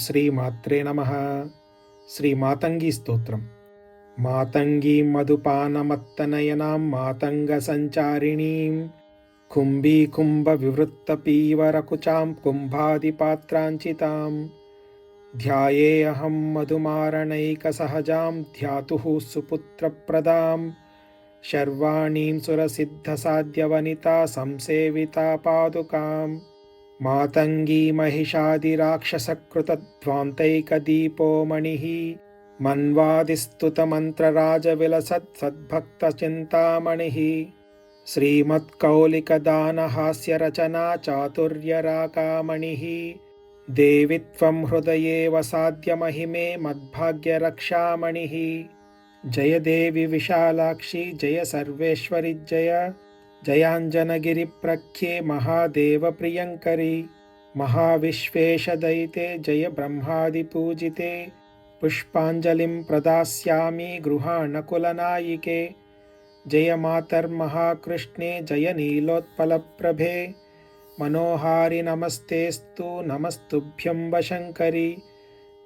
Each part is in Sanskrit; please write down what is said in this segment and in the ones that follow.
శ్రీమాత్రే నమః. శ్రీ మాతంగి స్తోత్రం. మాతంగీం మధుపానమత్తనయనాం మాతంగ సంచారిణీం కుంభీకుంభ వివృత్తపీవరకుచాం కుంభాదిపాత్రాంచితాం ధ్యాయేऽహం మధుమారణైకసహజాం ధ్యాతుః సుపుత్రప్రదాం శర్వాణీం సురసిద్ధసాధ్యవనితా సంసేవితా పాదుకాం మాతంగీ महिषादिराक्षसकृतध्वान्तैकदीपो मणिः मन्वादिस्तुतमन्त्रराजविलसत्सद्भक्तचिन्तामणिः श्रीमत्कौलिकदानहास्यरचना चातुर्यराकामणिः देवि त्वं हृदये वसाद्यमहिमे मद्भाग्यरक्षामणिः जय देवि विशालाक्षि जय सर्वेश्वरि जय जयाञ्जनगिरिप्रख्ये महादेवप्रियङ्करि महाविश्वेशदयिते जय ब्रह्मादिपूजिते पुष्पाञ्जलिं प्रदास्यामि गृहाणकुलनायिके जय मातर्महाकृष्णे जय नीलोत्पलप्रभे मनोहारि नमस्तेऽस्तु नमस्तुभ्यं वशङ्करि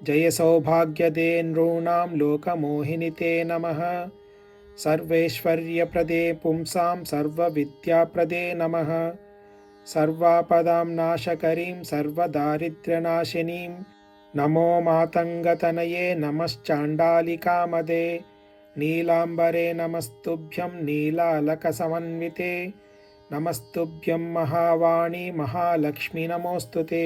जय सौभाग्यदे नॄणां लोकमोहिनि ते नमः सर्वैश्वर्यप्रदे पुंसां सर्वविद्याप्रदे नमः सर्वापदां नाशकरीं सर्वदारिद्र्यनाशिनीं नमो मातङ्गतनये नमश्चाण्डालिकामदे नीलाम्बरे नमस्तुभ्यं नीलालकसमन्विते नमस्तुभ्यं महावाणी महालक्ष्मी नमोऽस्तु ते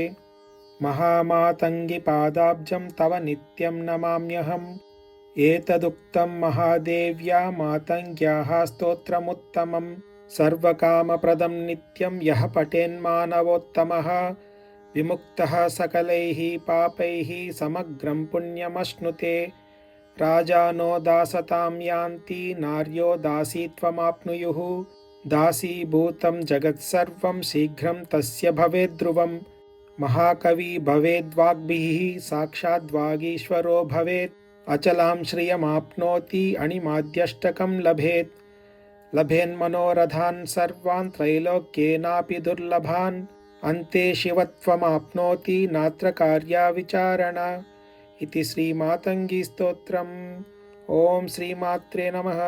महामातङ्गि पादाब्जं तव नित्यं नमाम्यहम् एतदुक्तं महादेव्या मातङ्ग्याः स्तोत्रमुत्तमं सर्वकामप्रदं नित्यं यः पठेन्मानवोत्तमः विमुक्तः सकलैः पापैः समग्रं पुण्यमश्नुते राजानो दासतां यान्ति नार्यो दासीत्वमाप्नुयुः दासीभूतं जगत्सर्वं शीघ्रं तस्य भवेद्ध्रुवम् महाकवि भवेद्वाग्भिः साक्षाद्वागीश्वरो भवेत् अचलां श्रियमाप्नोति अणिमाद्यष्टकं लभेन्मनोरथान् सर्वान् त्रैलोक्येनापि दुर्लभान् अन्ते शिवत्वमाप्नोति नात्र कार्या विचारणा इति श्रीमातङ्गी स्तोत्रम्। ॐ श्रीमात्रे नमः।